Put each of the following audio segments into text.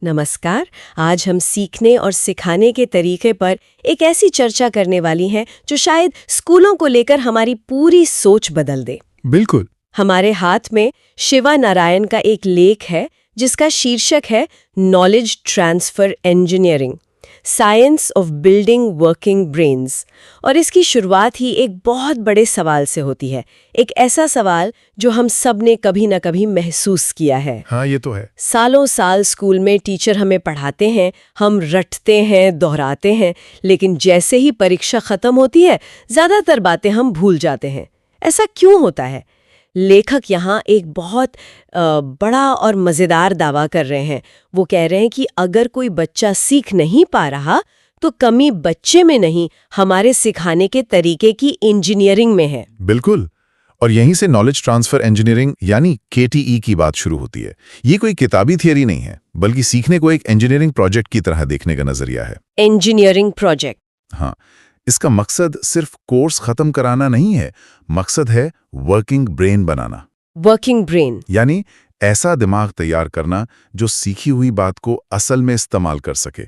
नमस्कार। आज हम सीखने और सिखाने के तरीके पर एक ऐसी चर्चा करने वाली हैं जो शायद स्कूलों को लेकर हमारी पूरी सोच बदल दे। बिल्कुल। हमारे हाथ में शिवा नारायण का एक लेख है जिसका शीर्षक है knowledge transfer engineering, science of building working brains. और इसकी शुरुआत ही एक बहुत बड़े सवाल से होती है, एक ऐसा सवाल जो हम सब ने कभी न कभी महसूस किया है। हाँ, ये तो है। सालों साल स्कूल में टीचर हमें पढ़ाते हैं, हम रटते हैं, दोहराते हैं, लेकिन जैसे ही परीक्षा खत्म होती है ज्यादातर बातें हम भूल जाते हैं। ऐसा क्यों होता है? लेखक यहाँ एक बहुत बड़ा और मज़ेदार दावा कर रहे हैं। वो कह रहे हैं कि अगर कोई बच्चा सीख नहीं पा रहा तो कमी बच्चे में नहीं, हमारे सिखाने के तरीके की इंजीनियरिंग में है। बिल्कुल। और यहीं से नॉलेज ट्रांसफर इंजीनियरिंग यानी केटीई की बात शुरू होती है। ये कोई किताबी थियरी नहीं है, बल्कि सीखने को एक इंजीनियरिंग प्रोजेक्ट की तरह देखने का नजरिया है। Engineering project. हाँ, इसका मकसद सिर्फ कोर्स खत्म कराना नहीं है, मकसद है वर्किंग ब्रेन बनाना। वर्किंग ब्रेन यानी ऐसा दिमाग तैयार करना जो सीखी हुई बात को असल में इस्तेमाल कर सके,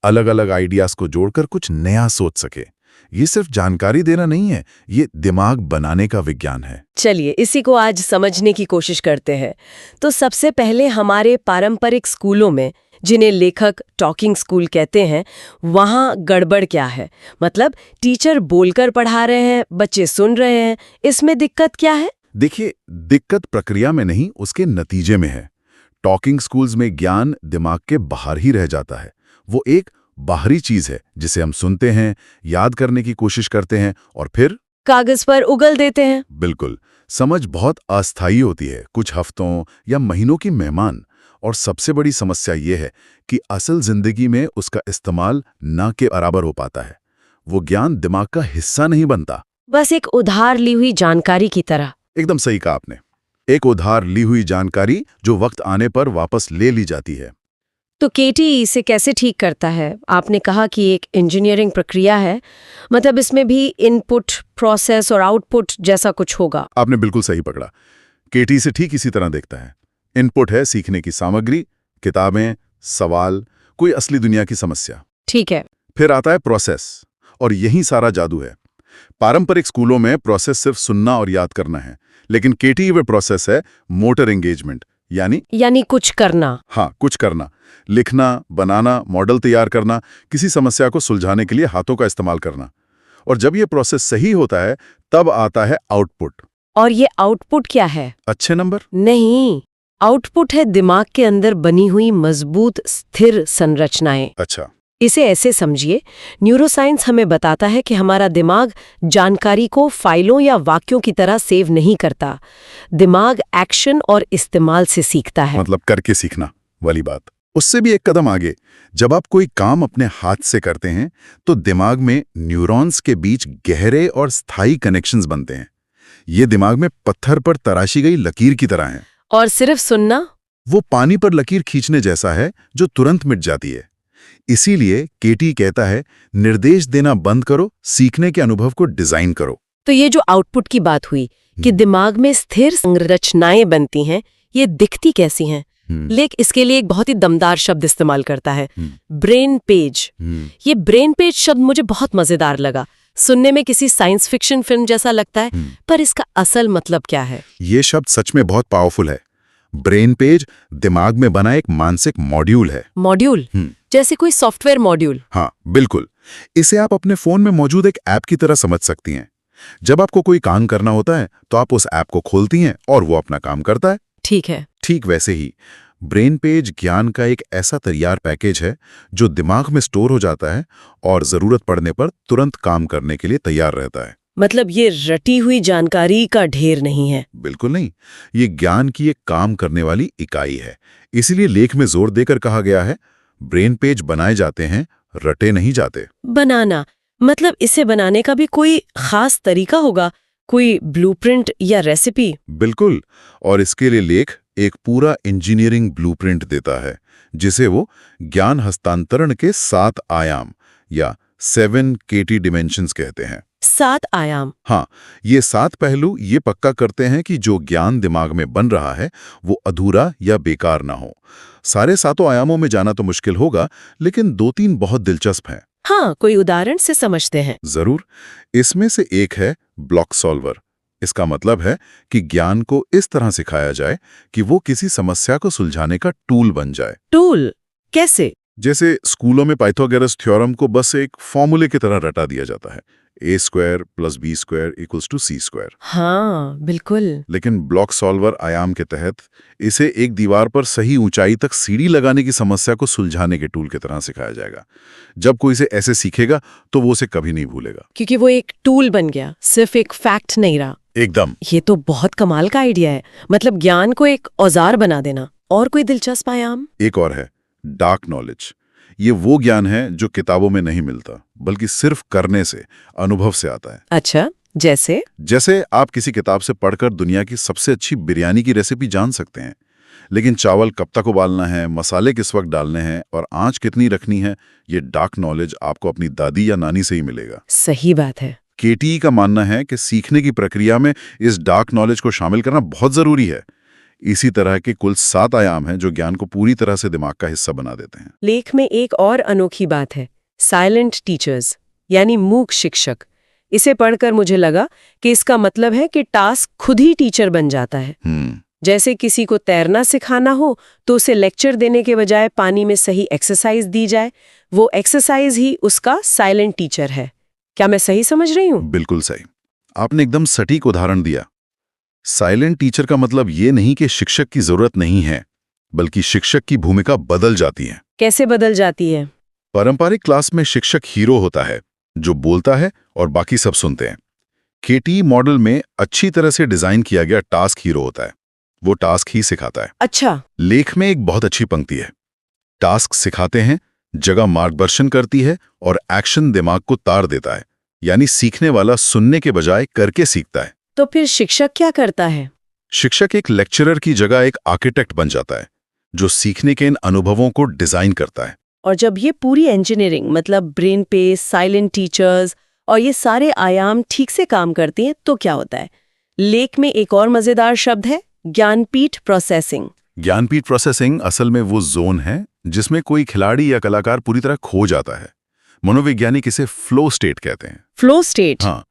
अलग अलग आइडियाज को जोड़कर कुछ नया सोच सके। ये सिर्फ जानकारी देना नहीं है, ये दिमाग बनाने का विज्ञान है। चलिए इसी को आज समझने की कोशिश करते हैं। तो सबसे पहले हमारे पारंपरिक स्कूलों में, जिन्हें लेखक टॉकिंग स्कूल कहते हैं, वहाँ गड़बड़ क्या है? मतलब टीचर बोलकर पढ़ा रहे हैं, बच्चे सुन रहे हैं, इसमें दिक्कत क्या है? देखिए, दिक्कत प्रक्रिया में नहीं, उसके नतीजे में है। टॉकिंग स्कूल्स में ज्ञान दिमाग के बाहर ही रह जाता है। वो एक बाहरी चीज है जिसे हम सुनते हैं, याद करने की कोशिश करते हैं और फिर कागज पर उगल देते हैं। बिल्कुल। समझ बहुत अस्थायी होती है, कुछ हफ्तों या महीनों की मेहमान। और सबसे बड़ी समस्या ये है कि असल जिंदगी में उसका इस्तेमाल ना के बराबर हो पाता है। वो ज्ञान दिमाग का हिस्सा नहीं बनता। बस एक उधार ली हुई जानकारी की तरह। एकदम सही कहा आपने। एक उधार ली हुई जानकारी जो वक्त आने पर वापस ले ली जाती है। तो केटीई इसे कैसे ठीक करता है? आपने कहा कि एक इंजीनियरिंग प्रक्रिया है, मतलब इसमें भी इनपुट, प्रोसेस और आउटपुट जैसा कुछ होगा। आपने बिल्कुल सही पकड़ा। केटी से ठीक इसी तरह देखता है। इनपुट है सीखने की सामग्री, किताबें, सवाल, कोई असली दुनिया की समस्या। ठीक है। फिर आता है प्रोसेस, और यही सारा जादू है। पारंपरिक स्कूलों में प्रोसेस सिर्फ सुनना और याद करना है, लेकिन केटी वे प्रोसेस है मोटर एंगेजमेंट, यानी कुछ करना। हाँ, कुछ करना। लिखना, बनाना, मॉडल तैयार करना, किसी समस्या को सुलझाने के लिए हाथों का इस्तेमाल करना। और जब ये प्रोसेस सही होता है तब आता है आउटपुट। और ये आउटपुट क्या है? अच्छे नंबर? नहीं, आउटपुट है दिमाग के अंदर बनी हुई मजबूत स्थिर संरचनाएं। अच्छा। इसे ऐसे समझिए, न्यूरोसाइंस हमें बताता है कि हमारा दिमाग जानकारी को फाइलों या वाक्यों की तरह सेव नहीं करता। दिमाग एक्शन और इस्तेमाल से सीखता है। मतलब करके सीखना वाली बात। उससे भी एक कदम आगे, जब आप कोई काम अपने हाथ से करते हैं तो दिमाग में न्यूरॉन्स के बीच गहरे और स्थायी कनेक्शंस बनते हैं। ये दिमाग में पत्थर पर तराशी गई लकीर की तरह है। और सिर्फ सुनना? वो पानी पर लकीर खींचने जैसा है जो तुरंत मिट जाती है। इसीलिए केटी कहता है, निर्देश देना बंद करो, सीखने के अनुभव को डिजाइन करो। तो ये जो आउटपुट की बात हुई कि दिमाग में स्थिर संरचनाएं बनती हैं, ये दिखती कैसी हैं? लेख इसके लिए एक बहुत ही दमदार शब्द इस्तेमाल करता है, ब्रेन पेज। ये ब्रेन पेज शब्द मुझे बहुत मजेदार लगा। सुनने में किसी साइंस फिक्शन फिल्म जैसा लगता है, पर इसका असल मतलब क्या है? ये शब्द सच में बहुत पावरफुल है। ब्रेन पेज दिमाग में बना एक मानसिक मॉड्यूल है। मॉड्यूल? जैसे कोई सॉफ्टवेयर मॉड्यूल? हाँ, बिल्कुल। इसे आप अपने फोन में मौजूद एक ऐप की तरह समझ सकती हैं। जब आपको कोई काम करना होता है तो आप उस ऐप को खोलती हैं और वो अपना काम करता है। ठीक है। ठीक वैसे ही ब्रेन पेज ज्ञान का एक ऐसा तैयार पैकेज है जो दिमाग में स्टोर हो जाता है और जरूरत पड़ने पर तुरंत काम करने के लिए तैयार रहता है। मतलब ये रटी हुई जानकारी का ढेर नहीं है? बिल्कुल नहीं, ये ज्ञान की एक काम करने वाली इकाई है। इसीलिए लेख में जोर देकर कहा गया है, ब्रेन पेज बनाए जाते हैं, रटे नहीं जाते। बनाना मतलब इसे बनाने का भी कोई खास तरीका होगा, कोई ब्लूप्रिंट या रेसिपी? बिल्कुल। और इसके लिए लेख एक पूरा इंजीनियरिंग ब्लूप्रिंट देता है, जिसे वो ज्ञान हस्तांतरण के 7 आयाम या 7 केटी डिमेंशंस कहते हैं। 7 आयाम। हाँ, ये 7 पहलू ये पक्का करते हैं कि जो ज्ञान दिमाग में बन रहा है वो अधूरा या बेकार ना हो। सारे 7 आयामों में जाना तो मुश्किल होगा, लेकिन 2-3 बहुत दिलचस्प हैं। हाँ, कोई उदाहरण से समझते हैं। जरूर। इसमें से एक है ब्लॉक सॉल्वर। इसका मतलब है कि ज्ञान को इस तरह सिखाया जाए कि वो किसी समस्या को सुलझाने का टूल बन जाए। टूल कैसे? जैसे स्कूलों में पाइथागोरस थ्योरम को बस एक फॉर्मूले की तरह रटा दिया जाता है, a² + b² = c²। हाँ, बिल्कुल। लेकिन ब्लॉक सॉल्वर आयाम के तहत इसे एक दीवार पर सही ऊंचाई तक सीढ़ी लगाने की समस्या को सुलझाने के टूल की तरह सिखाया जाएगा। जब कोई इसे ऐसे सीखेगा तो वो उसे कभी नहीं भूलेगा। क्योंकि वो एक टूल बन गया, सिर्फ एक फैक्ट नहीं रहा। एकदम। ये तो बहुत कमाल का आइडिया है, मतलब ज्ञान को एक औजार बना देना। और कोई दिलचस्प आयाम? एक और है डार्क नॉलेज। ये वो ज्ञान है जो किताबों में नहीं मिलता, बल्कि सिर्फ करने से, अनुभव से आता है। अच्छा, जैसे आप किसी किताब से पढ़कर दुनिया की सबसे अच्छी बिरयानी की रेसिपी जान सकते हैं, लेकिन चावल कब तक उबालना है, मसाले किस वक्त डालने हैं और आंच कितनी रखनी है, ये डार्क नॉलेज आपको अपनी दादी या नानी से ही मिलेगा। सही बात है। केटी का मानना है कि सीखने की प्रक्रिया में इस डार्क नॉलेज को शामिल करना बहुत जरूरी है। इसी तरह के कुल 7 आयाम हैं जो ज्ञान को पूरी तरह से दिमाग का हिस्सा बना देते हैं। लेख में एक और अनोखी बात है, साइलेंट टीचर्स, यानी मूक शिक्षक। इसे पढ़कर मुझे लगा कि इसका मतलब है कि टास्क खुद ही टीचर बन जाता है। जैसे किसी को तैरना सिखाना हो तो उसे लेक्चर देने के बजाय पानी में सही एक्सरसाइज दी जाए, वो एक्सरसाइज ही उसका साइलेंट टीचर है। क्या मैं सही समझ रही हूँ? बिल्कुल सही। आपने एकदम सटीक उदाहरण दिया। साइलेंट टीचर का मतलब ये नहीं कि शिक्षक की जरूरत नहीं है, बल्कि शिक्षक की भूमिका बदल जाती है। कैसे बदल जाती है? पारंपरिक क्लास में शिक्षक हीरो होता है, जो बोलता है और बाकी सब सुनते हैं। केटी मॉडल में अच्छी तरह से डिजाइन किया गया टास्क हीरो होता है, वो टास्क ही सिखाता है। अच्छा। लेख में एक बहुत अच्छी पंक्ति है, टास्क सिखाते हैं, जगह मार्गदर्शन करती है और एक्शन दिमाग को तार देता है, यानी सीखने वाला सुनने के बजाय करके सीखता है। तो फिर शिक्षक क्या करता है? शिक्षक एक लेक्चरर की जगह एक आर्किटेक्ट बन जाता है, जो सीखने के इन अनुभवों को डिजाइन करता है। और जब ये पूरी इंजीनियरिंग, मतलब ब्रेन पेस, साइलेंट टीचर्स और ये सारे आयाम ठीक से काम करती हैं तो क्या होता है? लेख में एक और मजेदार शब्द है, ज्ञानपीठ प्रोसेसिंग। ज्ञानपीठ प्रोसेसिंग असल में वो जोन है जिसमें कोई खिलाड़ी या कलाकार पूरी तरह खो जाता है। मनोवैज्ञानिक इसे फ्लो स्टेट कहते हैं। Flow state? हाँ,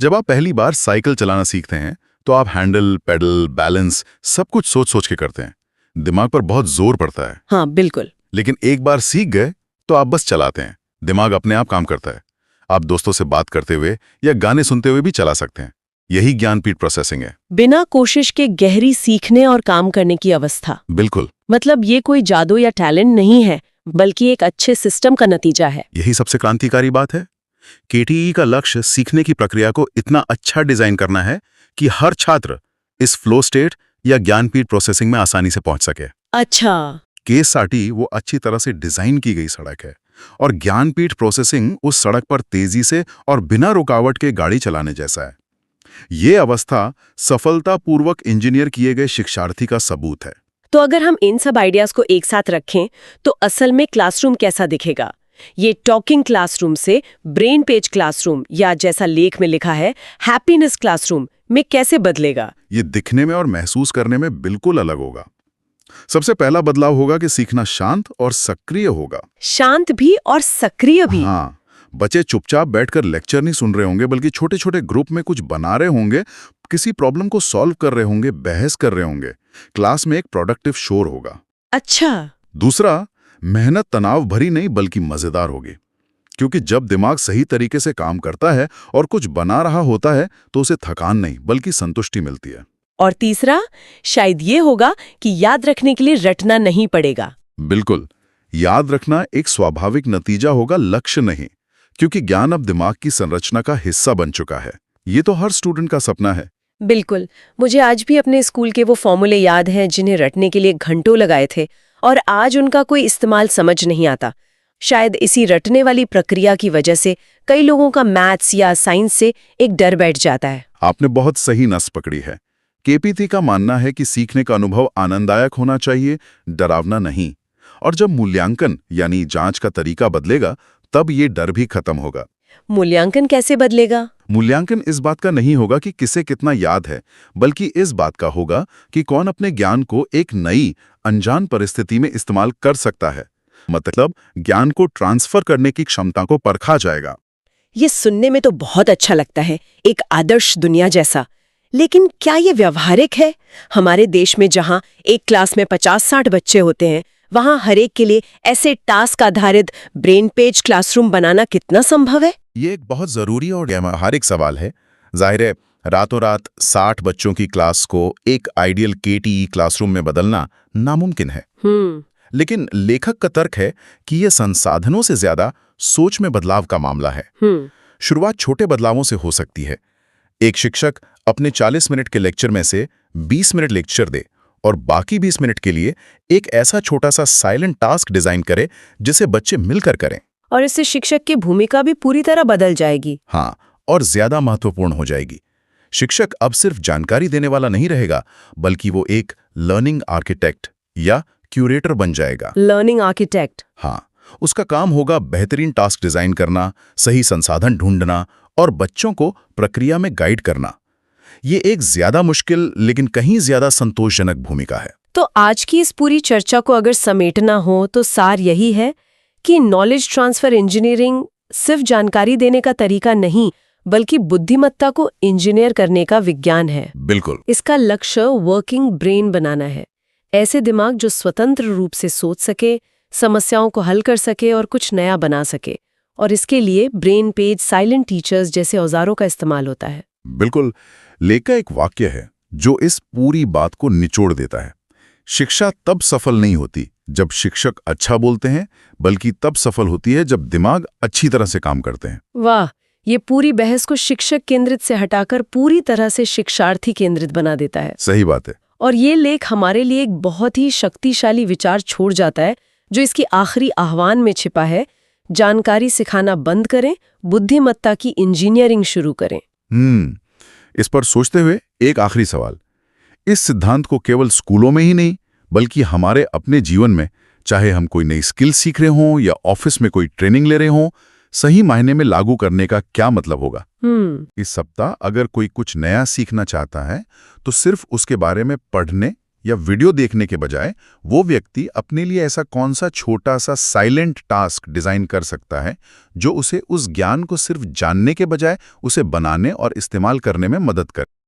जब आप पहली बार साइकिल चलाना सीखते हैं तो आप हैंडल, पेडल, बैलेंस सब कुछ सोच सोच के करते हैं। दिमाग पर बहुत जोर पड़ता है। हाँ, बिल्कुल। लेकिन एक बार सीख गए तो आप बस चलाते हैं, दिमाग अपने आप काम करता है। आप दोस्तों से बात करते हुए या गाने सुनते हुए भी चला सकते हैं। यही ज्ञानपीठ प्रोसेसिंग है। बिना कोशिश के गहरी सीखने और काम करने की अवस्था। बिल्कुल। मतलब ये कोई जादू या टैलेंट नहीं है, बल्कि एक अच्छे सिस्टम का नतीजा है। यही सबसे क्रांतिकारी बात है। केटीई का लक्ष्य सीखने की प्रक्रिया को इतना अच्छा डिजाइन करना है कि हर छात्र इस फ्लो स्टेट या ज्ञानपीठ प्रोसेसिंग में आसानी से पहुंच सके। अच्छा। केसाठी वो अच्छी तरह से डिजाइन की गई सड़क है और ज्ञानपीठ प्रोसेसिंग उस सड़क पर तेजी से और बिना रुकावट के गाड़ी चलाने जैसा है। ये अवस्था सफलतापूर्वक इंजीनियर किए गए शिक्षार्थी का सबूत है। तो अगर हम इन सब आइडियाज को एक साथ रखें तो असल में क्लासरूम कैसा दिखेगा? ये टॉकिंग क्लासरूम से ब्रेन पेज क्लासरूम, या जैसा लेख में लिखा है हैप्पीनेस क्लासरूम, में कैसे बदलेगा? ये दिखने में और महसूस करने में बिल्कुल अलग होगा। सबसे पहला बदलाव होगा कि सीखना शांत और सक्रिय होगा। शांत भी और सक्रिय भी? हाँ, बच्चे चुपचाप बैठकर लेक्चर नहीं सुन रहे होंगे, बल्कि छोटे छोटे ग्रुप में कुछ बना रहे होंगे, किसी प्रॉब्लम को सॉल्व कर रहे होंगे, बहस कर रहे होंगे। क्लास में एक प्रोडक्टिव शोर होगा। अच्छा। दूसरा, मेहनत तनाव भरी नहीं बल्कि मजेदार होगी, क्योंकि जब दिमाग सही तरीके से काम करता है और कुछ बना रहा होता है तो उसे थकान नहीं बल्कि संतुष्टि मिलती है। और तीसरा, शायद ये होगा कि याद रखने के लिए रटना नहीं पड़ेगा। बिल्कुल, याद रखना एक स्वाभाविक नतीजा होगा, लक्ष्य नहीं, क्योंकि ज्ञान अब दिमाग की संरचना का हिस्सा बन चुका है। ये तो हर स्टूडेंट का सपना है। बिल्कुल। मुझे आज भी अपने स्कूल के वो फॉर्मूले याद हैं जिन्हें रटने के लिए घंटों लगाए थे, और आज उनका कोई इस्तेमाल समझ नहीं आता। शायद इसी रटने वाली प्रक्रिया की वजह से कई लोगों का मैथ्स या साइंस से एक डर बैठ जाता है। आपने बहुत सही नस पकड़ी है। केपीटी का मानना है कि सीखने का अनुभव आनंददायक होना चाहिए, डरावना नहीं। और जब मूल्यांकन यानी जांच का तरीका बदलेगा, तब ये डर भी खत्म होगा। मूल्यांकन कैसे बदलेगा? मूल्यांकन इस बात का नहीं होगा कि किसे कितना याद है, बल्कि इस बात का होगा कि कौन अपने ज्ञान को एक नई, अनजान परिस्थिति में इस्तेमाल कर सकता है। मतलब ज्ञान को ट्रांसफर करने की क्षमता को परखा जाएगा। ये सुनने में तो बहुत अच्छा लगता है, एक आदर्श दुनिया जैसा। लेकिन क्या ये व्यावहारिक है? हमारे देश में जहां एक क्लास में 50-60 बच्चे होते हैं, वहां हर एक के लिए ऐसे टास्क आधारित ब्रेन पेज क्लासरूम बनाना कितना संभव है? ये एक बहुत जरूरी और व्यावहारिक सवाल है। जाहिर है, रातों रात 60 बच्चों की क्लास को एक आइडियल केटीई क्लासरूम में बदलना नामुमकिन है। लेकिन लेखक का तर्क है कि यह संसाधनों से ज्यादा सोच में बदलाव का मामला है। शुरुआत छोटे बदलावों से हो सकती है। एक शिक्षक अपने 40 मिनट के लेक्चर में से 20 मिनट लेक्चर दे और बाकी 20 मिनट के लिए एक ऐसा छोटा सा साइलेंट टास्क डिजाइन करे जिसे बच्चे मिलकर करें। और इससे शिक्षक की भूमिका भी पूरी तरह बदल जाएगी। हाँ, और ज्यादा महत्वपूर्ण हो जाएगी। शिक्षक अब सिर्फ जानकारी देने वाला नहीं रहेगा, बल्कि वो एक लर्निंग आर्किटेक्ट या क्यूरेटर बन जाएगा। Learning architect. हाँ, उसका काम होगा बेहतरीन टास्क डिजाइन करना, सही संसाधन ढूंढना और बच्चों को प्रक्रिया में गाइड करना। ये एक ज्यादा मुश्किल लेकिन कहीं ज्यादा संतोषजनक भूमिका है। तो आज की इस पूरी चर्चा को अगर समेटना हो तो सार यही है कि नॉलेज ट्रांसफर इंजीनियरिंग सिर्फ जानकारी देने का तरीका नहीं, बल्कि बुद्धिमत्ता को इंजीनियर करने का विज्ञान है। बिल्कुल। इसका लक्ष्य वर्किंग ब्रेन बनाना है। ऐसे दिमाग जो स्वतंत्र रूप से सोच सके, समस्याओं को हल कर सके और कुछ नया बना सके। और इसके लिए ब्रेन पेज साइलेंट टीचर्स जैसे औजारों का इस्तेमाल होता है। बिल्कुल। लेखक एक वाक्य है जो इस पूरी बात को निचोड़ देता है। शिक्षा तब सफल नहीं होती जब शिक्षक अच्छा बोलते हैं, बल्कि तब सफल होती है जब दिमाग अच्छी तरह से काम करते हैं। वाह, ये पूरी बहस को शिक्षक केंद्रित से हटाकर पूरी तरह से शिक्षार्थी केंद्रित बना देता है। सही बात है। और ये लेख हमारे लिए एक बहुत ही शक्तिशाली विचार छोड़ जाता है, जो इसकी आखिरी आह्वान में छिपा है। जानकारी सिखाना बंद करें, बुद्धिमत्ता की इंजीनियरिंग शुरू करें। इस पर सोचते हुए एक आखिरी सवाल। इस सिद्धांत को केवल स्कूलों में ही नहीं, बल्कि हमारे अपने जीवन में, चाहे हम कोई नई स्किल सीख रहे हों या ऑफिस में कोई ट्रेनिंग ले रहे हों, सही मायने में लागू करने का क्या मतलब होगा? इस सप्ताह अगर कोई कुछ नया सीखना चाहता है, तो सिर्फ उसके बारे में पढ़ने या वीडियो देखने के बजाय वो व्यक्ति अपने लिए ऐसा कौन सा छोटा सा साइलेंट टास्क डिजाइन कर सकता है जो उसे उस ज्ञान को सिर्फ जानने के बजाय उसे बनाने और इस्तेमाल करने में मदद करे।